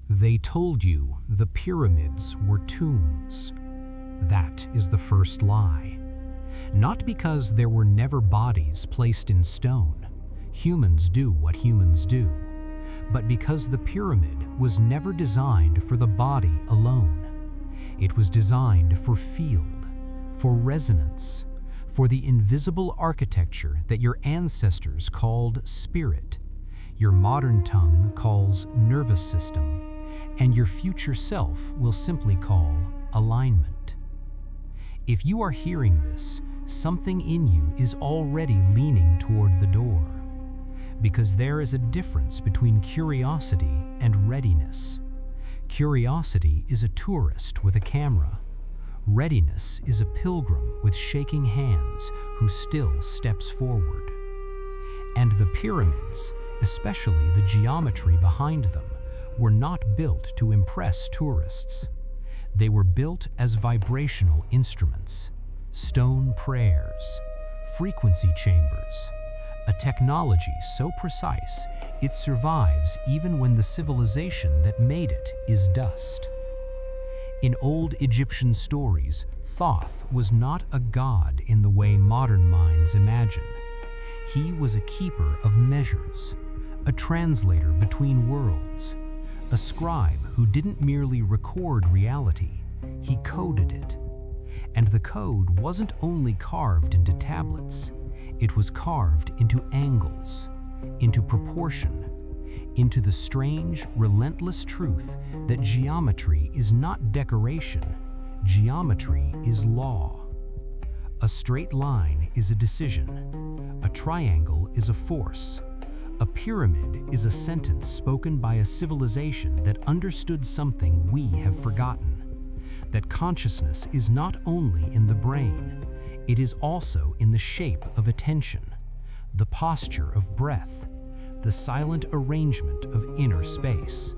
They told you the pyramids were tombs. That is the first lie. Not because there were never bodies placed in stone. Humans do what humans do. But because the pyramid was never designed for the body alone. It was designed for field, for resonance, for the invisible architecture that your ancestors called spirit, your modern tongue calls nervous system, and your future self will simply call alignment. If you are hearing this, something in you is already leaning toward the door. Because there is a difference between curiosity and readiness. Curiosity is a tourist with a camera. Readiness is a pilgrim with shaking hands who still steps forward. And the pyramids, especially the geometry behind them, were not built to impress tourists. They were built as vibrational instruments, stone prayers, frequency chambers, a technology so precise it survives even when the civilization that made it is dust. In old Egyptian stories, Thoth was not a god in the way modern minds imagine. He was a keeper of measures, a translator between worlds, a scribe who didn't merely record reality, he coded it. And the code wasn't only carved into tablets, it was carved into angles, into proportion, into the strange, relentless truth that geometry is not decoration, geometry is law. A straight line is a decision, a triangle is a force, a pyramid is a sentence spoken by a civilization that understood something we have forgotten, that consciousness is not only in the brain, it is also in the shape of attention, the posture of breath, the silent arrangement of inner space.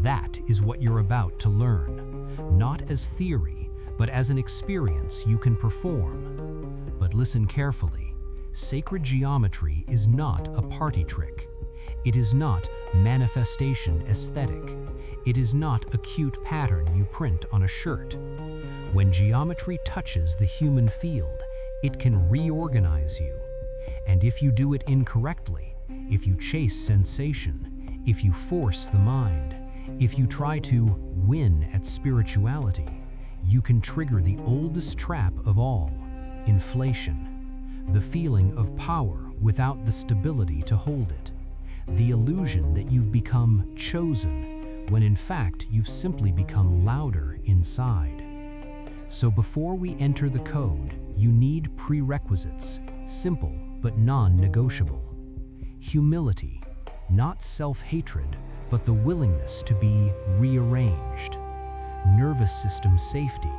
That is what you're about to learn, not as theory, but as an experience you can perform. But listen carefully, sacred geometry is not a party trick. It is not manifestation aesthetic. It is not a cute pattern you print on a shirt. When geometry touches the human field, it can reorganize you. And if you do it incorrectly, if you chase sensation, if you force the mind, if you try to win at spirituality, you can trigger the oldest trap of all, inflation, the feeling of power without the stability to hold it, the illusion that you've become chosen, when in fact you've simply become louder inside. So before we enter the code, you need prerequisites, simple but non-negotiable. Humility, not self-hatred, but the willingness to be rearranged. Nervous system safety.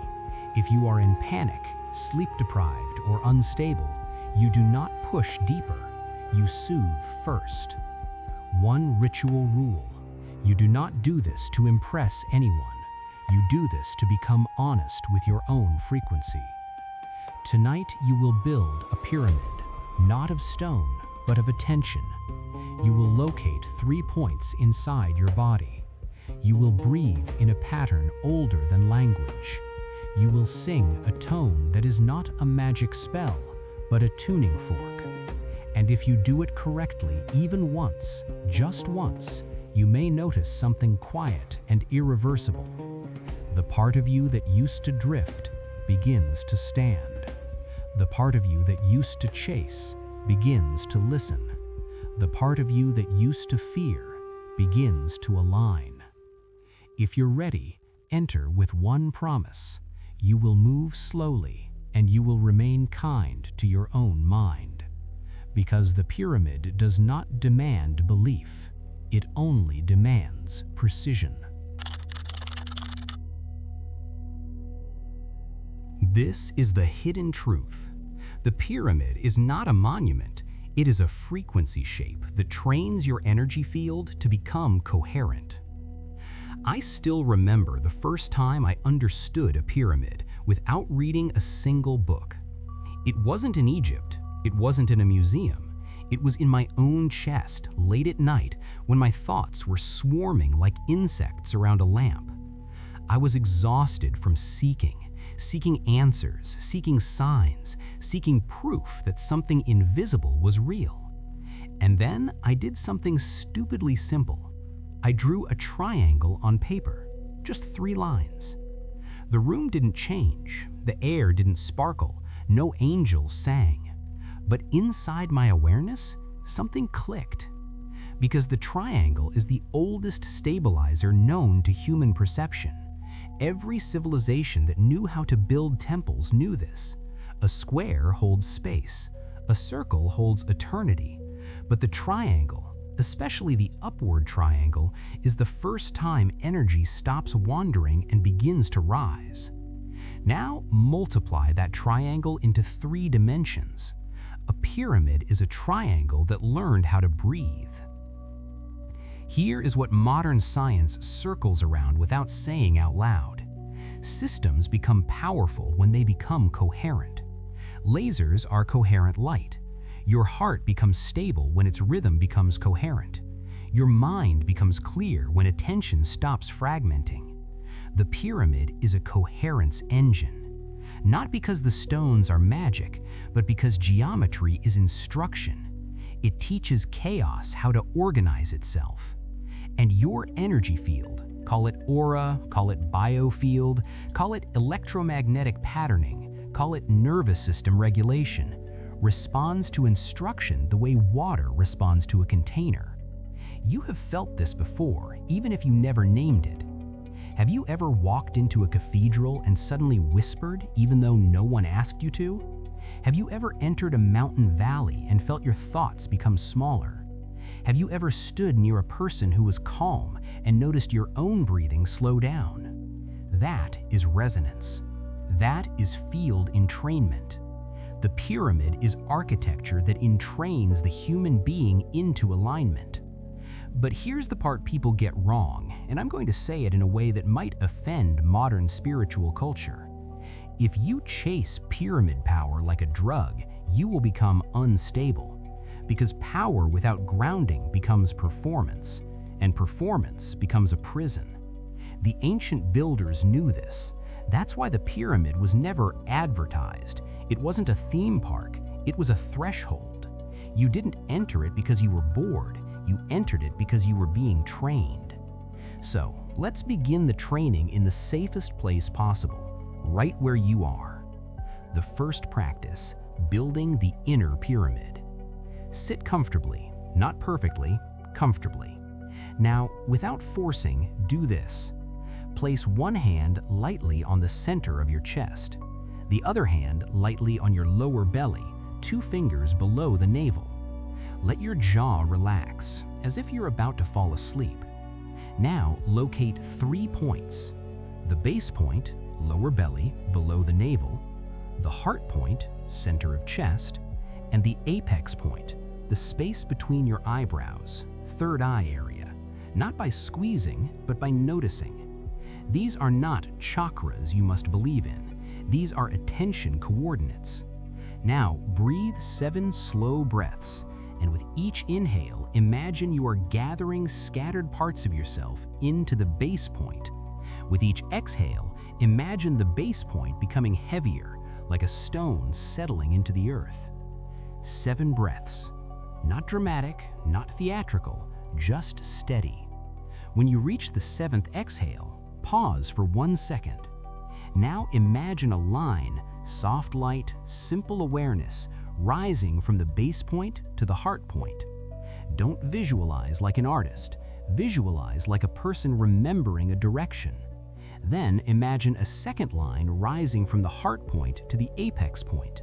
If you are in panic, sleep-deprived, or unstable, you do not push deeper, you soothe first. One ritual rule. You do not do this to impress anyone. You do this to become honest with your own frequency. Tonight you will build a pyramid, not of stone, but of attention. You will locate 3 points inside your body. You will breathe in a pattern older than language. You will sing a tone that is not a magic spell, but a tuning fork. And if you do it correctly even once, just once, you may notice something quiet and irreversible. The part of you that used to drift begins to stand. The part of you that used to chase begins to listen. The part of you that used to fear begins to align. If you're ready, enter with one promise. You will move slowly and you will remain kind to your own mind. Because the pyramid does not demand belief, it only demands precision. This is the hidden truth. The pyramid is not a monument, it is a frequency shape that trains your energy field to become coherent. I still remember the first time I understood a pyramid without reading a single book. It wasn't in Egypt, it wasn't in a museum, It was in my own chest, late at night, when my thoughts were swarming like insects around a lamp. I was exhausted from seeking answers, seeking signs, seeking proof that something invisible was real. And then I did something stupidly simple. I drew a triangle on paper, just 3 lines. The room didn't change, the air didn't sparkle, no angels sang. But inside my awareness, something clicked. Because the triangle is the oldest stabilizer known to human perception. Every civilization that knew how to build temples knew this. A square holds space, a circle holds eternity, but the triangle, especially the upward triangle, is the first time energy stops wandering and begins to rise. Now multiply that triangle into 3 dimensions. A pyramid is a triangle that learned how to breathe. Here is what modern science circles around without saying out loud. Systems become powerful when they become coherent. Lasers are coherent light. Your heart becomes stable when its rhythm becomes coherent. Your mind becomes clear when attention stops fragmenting. The pyramid is a coherence engine. Not because the stones are magic, but because geometry is instruction. It teaches chaos how to organize itself. And your energy field, call it aura, call it biofield, call it electromagnetic patterning, call it nervous system regulation, responds to instruction the way water responds to a container. You have felt this before, even if you never named it. Have you ever walked into a cathedral and suddenly whispered even though no one asked you to? Have you ever entered a mountain valley and felt your thoughts become smaller? Have you ever stood near a person who was calm and noticed your own breathing slow down? That is resonance. That is field entrainment. The pyramid is architecture that entrains the human being into alignment. But here's the part people get wrong, and I'm going to say it in a way that might offend modern spiritual culture. If you chase pyramid power like a drug, you will become unstable, because power without grounding becomes performance, and performance becomes a prison. The ancient builders knew this. That's why the pyramid was never advertised. It wasn't a theme park, it was a threshold. You didn't enter it because you were bored. You entered it because you were being trained. So, let's begin the training in the safest place possible, right where you are. The first practice, building the inner pyramid. Sit comfortably, not perfectly, comfortably. Now, without forcing, do this. Place one hand lightly on the center of your chest, the other hand lightly on your lower belly, 2 fingers below the navel. Let your jaw relax, as if you're about to fall asleep. Now locate 3 points: the base point, lower belly, below the navel, the heart point, center of chest, and the apex point, the space between your eyebrows, third eye area, not by squeezing, but by noticing. These are not chakras you must believe in. These are attention coordinates. Now breathe 7 slow breaths. And with each inhale, imagine you are gathering scattered parts of yourself into the base point. With each exhale, imagine the base point becoming heavier, like a stone settling into the earth. 7 breaths. Not dramatic, not theatrical, just steady. When you reach the 7th exhale, pause for 1 second. Now imagine a line, soft light, simple awareness, rising from the base point to the heart point. Don't visualize like an artist. Visualize like a person remembering a direction. Then imagine a second line rising from the heart point to the apex point.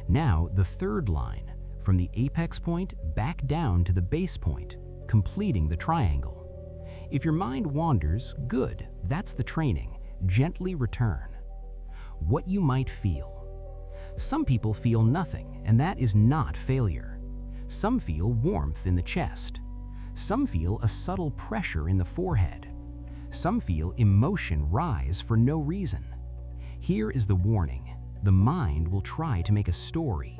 Now the third line, from the apex point back down to the base point, completing the triangle. If your mind wanders, good, that's the training. Gently return. What you might feel. Some people feel nothing, and that is not failure. Some feel warmth in the chest. Some feel a subtle pressure in the forehead. Some feel emotion rise for no reason. Here is the warning. The mind will try to make a story.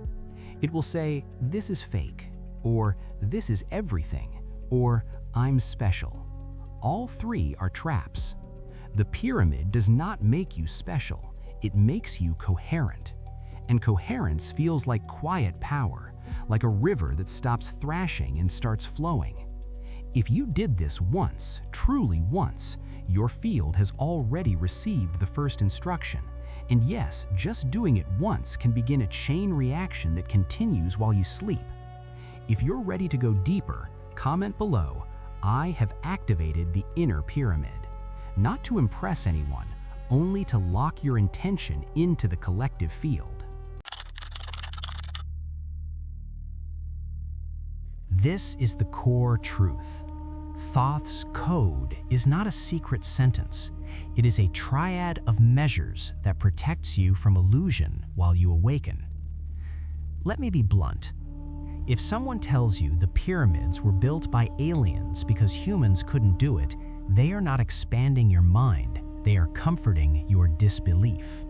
It will say, "This is fake," or "this is everything," or "I'm special." All three are traps. The pyramid does not make you special, it makes you coherent. And coherence feels like quiet power, like a river that stops thrashing and starts flowing. If you did this once, truly once, your field has already received the first instruction. And yes, just doing it once can begin a chain reaction that continues while you sleep. If you're ready to go deeper, comment below, "I have activated the inner pyramid." Not to impress anyone, only to lock your intention into the collective field. This is the core truth. Thoth's code is not a secret sentence. It is a triad of measures that protects you from illusion while you awaken. Let me be blunt. If someone tells you the pyramids were built by aliens because humans couldn't do it, they are not expanding your mind, they are comforting your disbelief.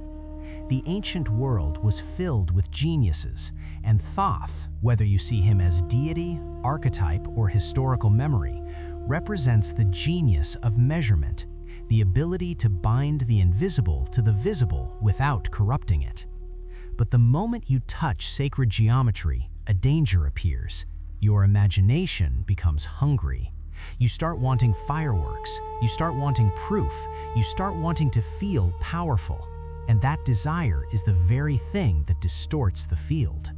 The ancient world was filled with geniuses, and Thoth, whether you see him as deity, archetype, or historical memory, represents the genius of measurement, the ability to bind the invisible to the visible without corrupting it. But the moment you touch sacred geometry, a danger appears. Your imagination becomes hungry. You start wanting fireworks, you start wanting proof, you start wanting to feel powerful. And that desire is the very thing that distorts the field.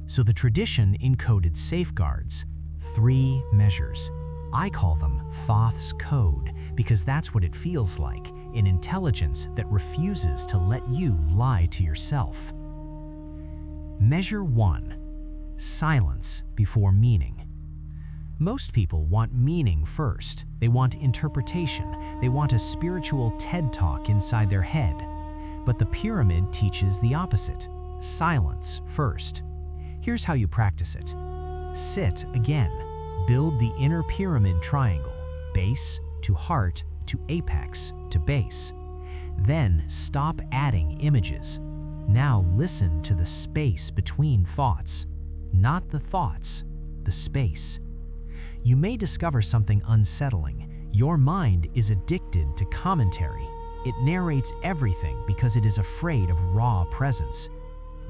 So the tradition encoded safeguards, 3 measures. I call them Thoth's code because that's what it feels like, an intelligence that refuses to let you lie to yourself. Measure 1. Silence before meaning. Most people want meaning first. They want interpretation. They want a spiritual TED Talk inside their head. But the pyramid teaches the opposite. Silence first. Here's how you practice it. Sit again. Build the inner pyramid triangle, base to heart to apex to base. Then stop adding images. Now listen to the space between thoughts. Not the thoughts, the space. You may discover something unsettling. Your mind is addicted to commentary. It narrates everything because it is afraid of raw presence.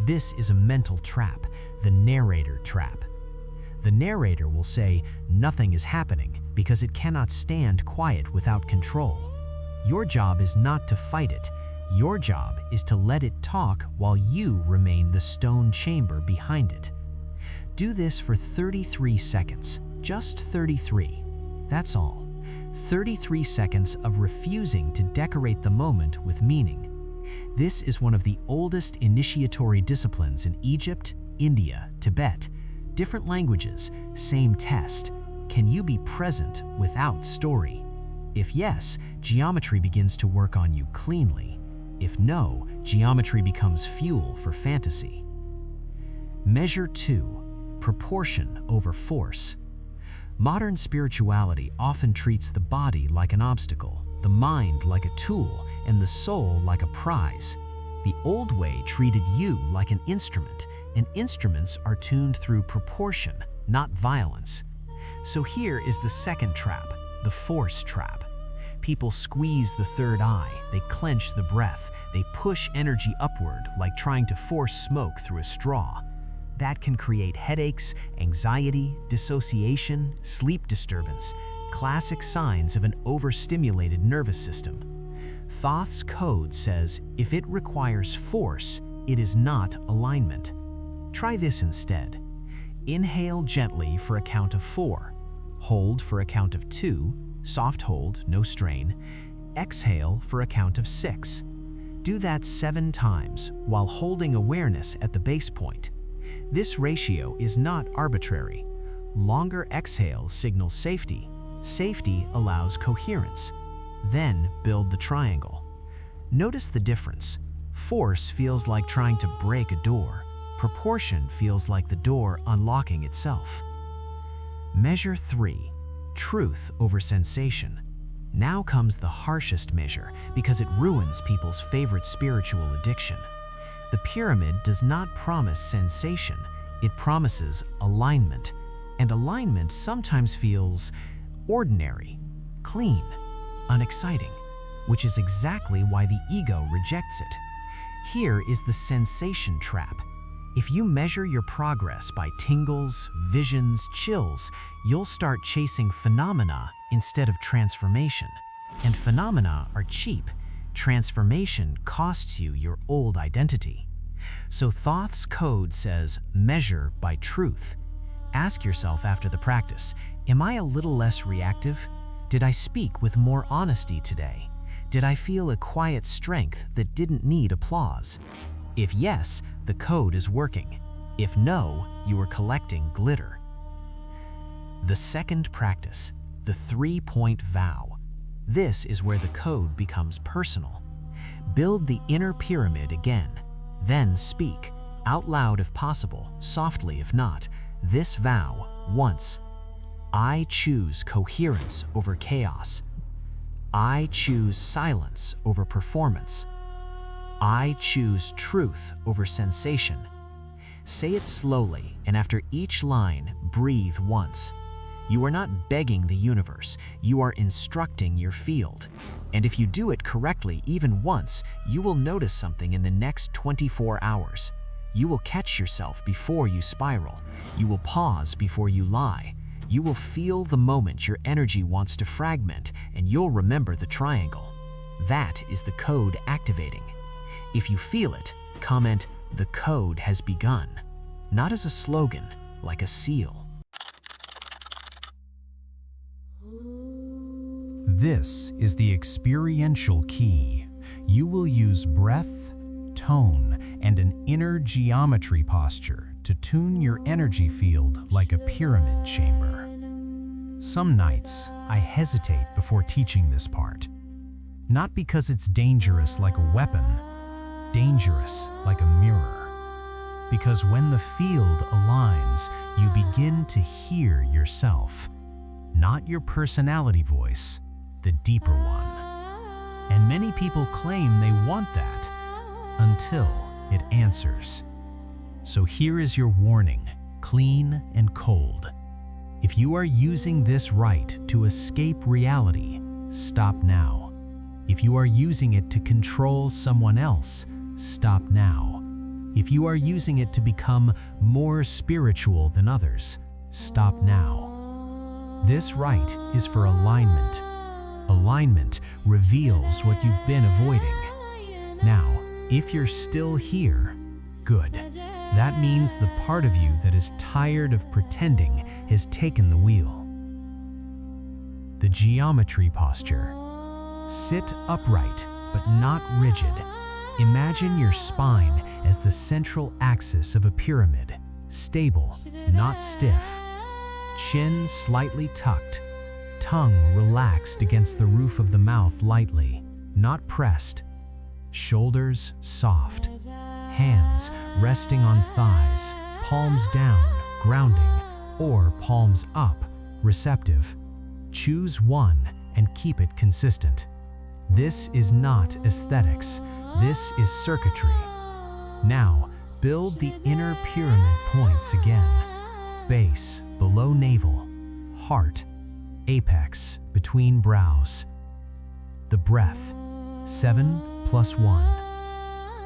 This is a mental trap, the narrator trap. The narrator will say nothing is happening because it cannot stand quiet without control. Your job is not to fight it. Your job is to let it talk while you remain the stone chamber behind it. Do this for 33 seconds, just 33. That's all. 33 seconds of refusing to decorate the moment with meaning. This is one of the oldest initiatory disciplines in Egypt, India, Tibet. Different languages, same test. Can you be present without story? If yes, geometry begins to work on you cleanly. If no, geometry becomes fuel for fantasy. Measure 2. Proportion over force. Modern spirituality often treats the body like an obstacle, the mind like a tool, and the soul like a prize. The old way treated you like an instrument, and instruments are tuned through proportion, not violence. So here is the second trap, the force trap. People squeeze the third eye, they clench the breath, they push energy upward like trying to force smoke through a straw. That can create headaches, anxiety, dissociation, sleep disturbance, classic signs of an overstimulated nervous system. Thoth's code says if it requires force, it is not alignment. Try this instead. Inhale gently for a count of 4. Hold for a count of 2. Soft hold, no strain. Exhale for a count of 6. Do that 7 times while holding awareness at the base point. This ratio is not arbitrary. Longer exhales signal safety. Safety allows coherence. Then build the triangle. Notice the difference. Force feels like trying to break a door. Proportion feels like the door unlocking itself. Measure 3. Truth over sensation. Now comes the harshest measure because it ruins people's favorite spiritual addiction. The pyramid does not promise sensation, it promises alignment. And alignment sometimes feels ordinary, clean, unexciting, which is exactly why the ego rejects it. Here is the sensation trap. If you measure your progress by tingles, visions, chills, you'll start chasing phenomena instead of transformation. And phenomena are cheap. Transformation costs you your old identity. So Thoth's code says, measure by truth. Ask yourself after the practice, am I a little less reactive? Did I speak with more honesty today? Did I feel a quiet strength that didn't need applause? If yes, the code is working. If no, you are collecting glitter. The second practice, the 3-point vow. This is where the code becomes personal. Build the inner pyramid again. Then speak, out loud if possible, softly if not, this vow once. I choose coherence over chaos. I choose silence over performance. I choose truth over sensation. Say it slowly, and after each line, breathe once. You are not begging the universe, you are instructing your field. And if you do it correctly even once, you will notice something in the next 24 hours. You will catch yourself before you spiral. You will pause before you lie. You will feel the moment your energy wants to fragment, and you'll remember the triangle. That is the code activating. If you feel it, comment, "The code has begun," not as a slogan, like a seal. This is the experiential key. You will use breath, tone, and an inner geometry posture to tune your energy field like a pyramid chamber. Some nights, I hesitate before teaching this part. Not because it's dangerous like a weapon, dangerous like a mirror. Because when the field aligns, you begin to hear yourself. Not your personality voice, the deeper one. And many people claim they want that until it answers. So here is your warning, clean and cold. If you are using this right to escape reality, stop now. If you are using it to control someone else, stop now. If you are using it to become more spiritual than others, stop now. This right is for alignment. Alignment reveals what you've been avoiding. Now, if you're still here, good. That means the part of you that is tired of pretending has taken the wheel. The geometry posture. Sit upright, but not rigid. Imagine your spine as the central axis of a pyramid, stable, not stiff. Chin slightly tucked, tongue relaxed against the roof of the mouth lightly, not pressed. Shoulders soft. Hands resting on thighs, palms down, grounding, or palms up, receptive. Choose one and keep it consistent. This is not aesthetics, this is circuitry. Now, build the inner pyramid points again. Base, below navel, heart, apex, between brows. The breath, 7 + 1.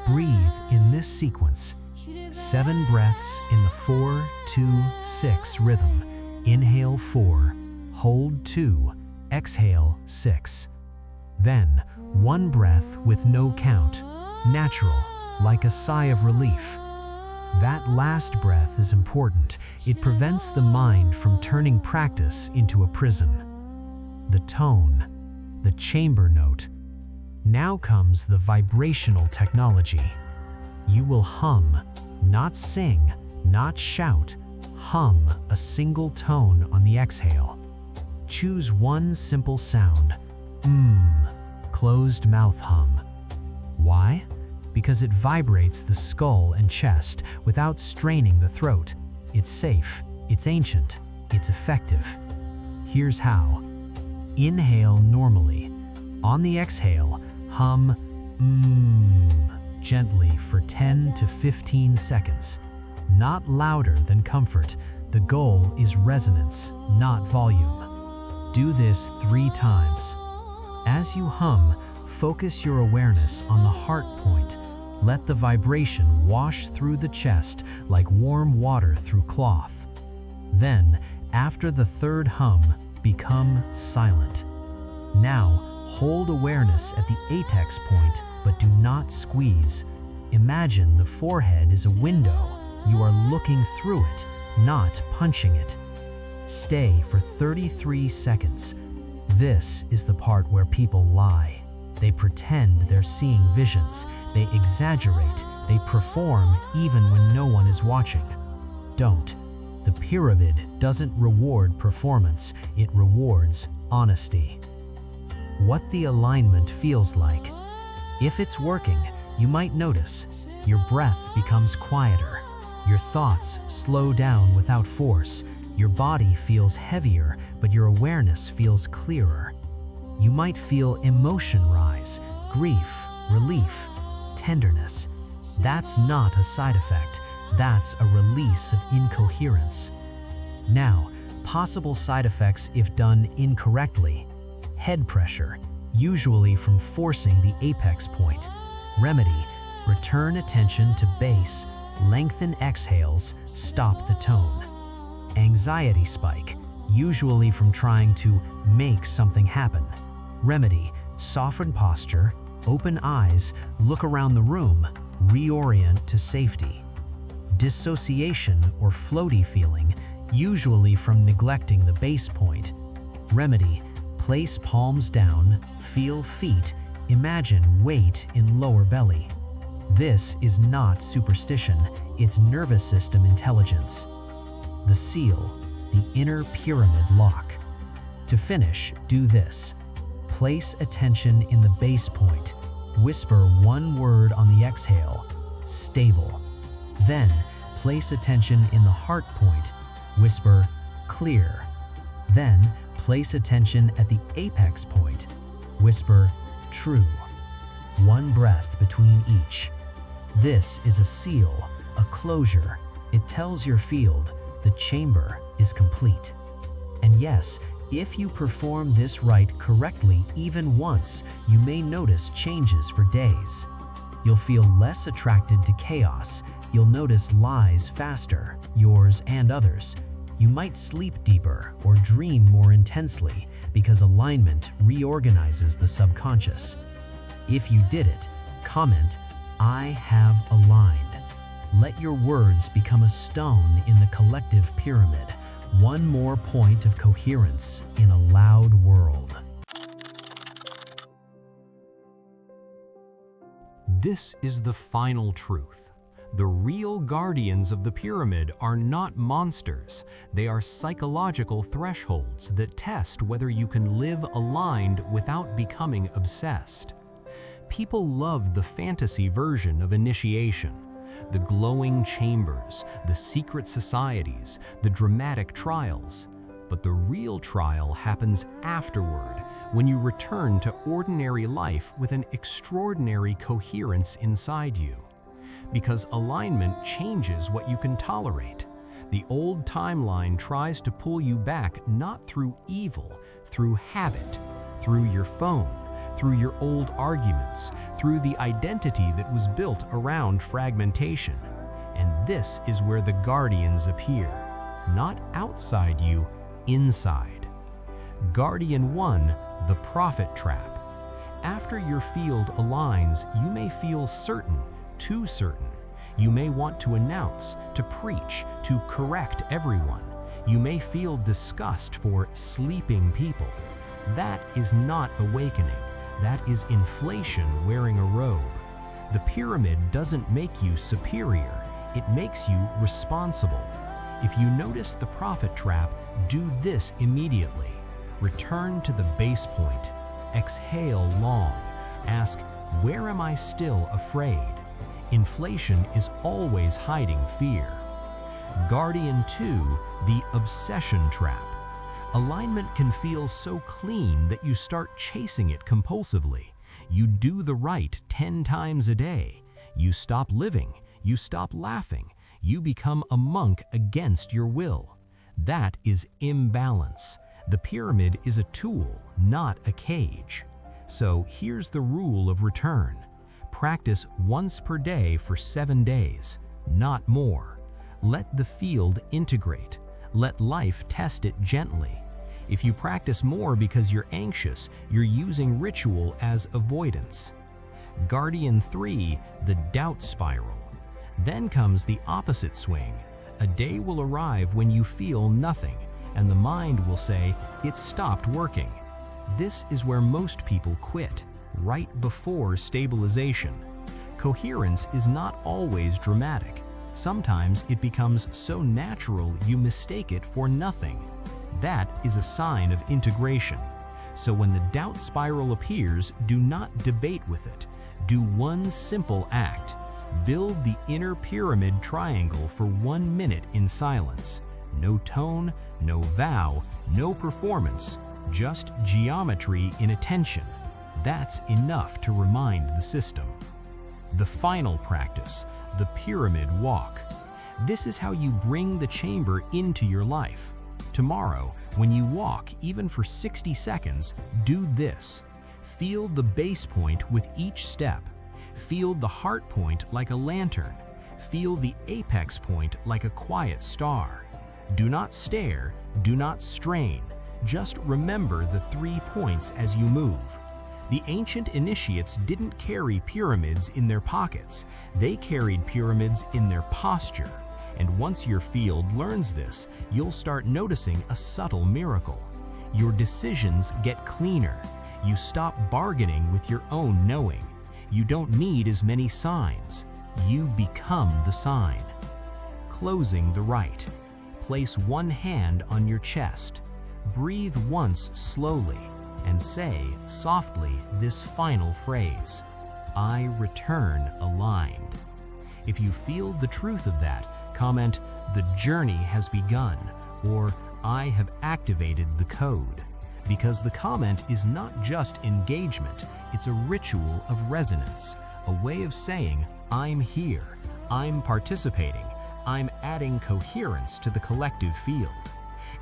Breathe in this sequence. 7 breaths in the 4-2-6 rhythm. Inhale 4, hold 2, exhale 6. Then 1 breath with no count, natural, like a sigh of relief. That last breath is important. It prevents the mind from turning practice into a prison. The tone, the chamber note. Now comes the vibrational technology. You will hum, not sing, not shout. Hum a single tone on the exhale. Choose one simple sound. Closed mouth hum. Why? Because it vibrates the skull and chest without straining the throat. It's safe, it's ancient, it's effective. Here's how. Inhale normally. On the exhale, hum gently for 10 to 15 seconds. Not louder than comfort. The goal is resonance, not volume. Do this 3 times. As you hum, focus your awareness on the heart point. Let the vibration wash through the chest like warm water through cloth. Then, after the 3rd hum, become silent. Now, hold awareness at the apex point, but do not squeeze. Imagine the forehead is a window. You are looking through it, not punching it. Stay for 33 seconds. This is the part where people lie. They pretend they're seeing visions. They exaggerate. They perform even when no one is watching. Don't. The pyramid doesn't reward performance. It rewards honesty. What the alignment feels like. If it's working, you might notice your breath becomes quieter. Your thoughts slow down without force. Your body feels heavier, but your awareness feels clearer. You might feel emotion rise, grief, relief, tenderness. That's not a side effect. That's a release of incoherence. Now, possible side effects if done incorrectly. Head pressure, usually from forcing the apex point. Remedy, return attention to base, lengthen exhales, stop the tone. Anxiety spike, usually from trying to make something happen. Remedy, soften posture, open eyes, look around the room, reorient to safety. Dissociation or floaty feeling, usually from neglecting the base point. Remedy, place palms down, feel feet, imagine weight in lower belly. This is not superstition, it's nervous system intelligence. The seal, the inner pyramid lock. To finish, do this. Place attention in the base point. Whisper 1 word on the exhale, stable. Then, place attention in the heart point. Whisper, clear. Then, place attention at the apex point. Whisper, true. 1 breath between each. This is a seal, a closure. It tells your field the chamber is complete. And yes, if you perform this rite correctly even once, you may notice changes for days. You'll feel less attracted to chaos. You'll notice lies faster, yours and others. You might sleep deeper or dream more intensely because alignment reorganizes the subconscious. If you did it, comment, "I have aligned." Let your words become a stone in the collective pyramid, one more point of coherence in a loud world. This is the final truth. The real guardians of the pyramid are not monsters. They are psychological thresholds that test whether you can live aligned without becoming obsessed. People love the fantasy version of initiation, the glowing chambers, the secret societies, the dramatic trials. But the real trial happens afterward, when you return to ordinary life with an extraordinary coherence inside you. Because alignment changes what you can tolerate. The old timeline tries to pull you back not through evil, through habit, through your phone, through your old arguments, through the identity that was built around fragmentation. And this is where the guardians appear, not outside you, inside. Guardian 1, the prophet trap. After your field aligns, you may feel certain, too certain. You may want to announce, to preach, to correct everyone. You may feel disgust for sleeping people. That is not awakening. That is inflation wearing a robe. The pyramid doesn't make you superior. It makes you responsible. If you notice the prophet trap, do this immediately. Return to the base point. Exhale long. Ask, where am I still afraid? Inflation is always hiding fear. Guardian 2, the obsession trap. Alignment can feel so clean that you start chasing it compulsively. You do the right 10 times a day. You stop living. You stop laughing. You become a monk against your will. That is imbalance. The pyramid is a tool, not a cage. So here's the rule of return. Practice once per day for 7 days, not more. Let the field integrate. Let life test it gently. If you practice more because you're anxious, you're using ritual as avoidance. Guardian 3, the doubt spiral. Then comes the opposite swing. A day will arrive when you feel nothing, and the mind will say, it stopped working. This is where most people quit, right before stabilization. Coherence is not always dramatic. Sometimes it becomes so natural you mistake it for nothing. That is a sign of integration. So when the doubt spiral appears, do not debate with it. Do one simple act. Build the inner pyramid triangle for 1 minute in silence. No tone, no vow, no performance, just geometry in attention. That's enough to remind the system. The final practice, the pyramid walk. This is how you bring the chamber into your life. Tomorrow, when you walk even for 60 seconds, do this. Feel the base point with each step. Feel the heart point like a lantern. Feel the apex point like a quiet star. Do not stare, do not strain. Just remember the 3 points as you move. The ancient initiates didn't carry pyramids in their pockets. They carried pyramids in their posture. And once your field learns this, you'll start noticing a subtle miracle. Your decisions get cleaner. You stop bargaining with your own knowing. You don't need as many signs. You become the sign. Closing the rite. Place one hand on your chest. Breathe once slowly and say softly this final phrase: I return aligned. If you feel the truth of that, comment, "The journey has begun," or "I have activated the code." Because the comment is not just engagement, it's a ritual of resonance, a way of saying, I'm here, I'm participating, I'm adding coherence to the collective field.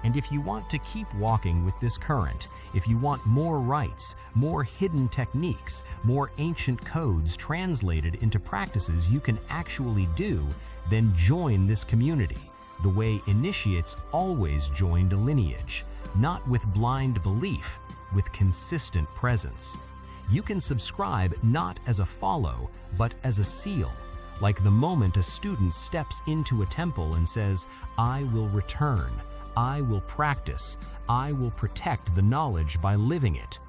And if you want to keep walking with this current, if you want more rites, more hidden techniques, more ancient codes translated into practices you can actually do, then join this community, the way initiates always joined a lineage, not with blind belief, with consistent presence. You can subscribe not as a follow, but as a seal, like the moment a student steps into a temple and says, I will return, I will practice, I will protect the knowledge by living it.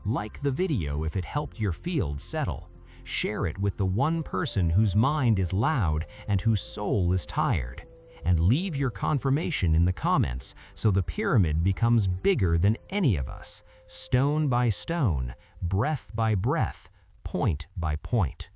Like the video if it helped your field settle. Share it with the one person whose mind is loud and whose soul is tired. And leave your confirmation in the comments so the pyramid becomes bigger than any of us, stone by stone, breath by breath, point by point.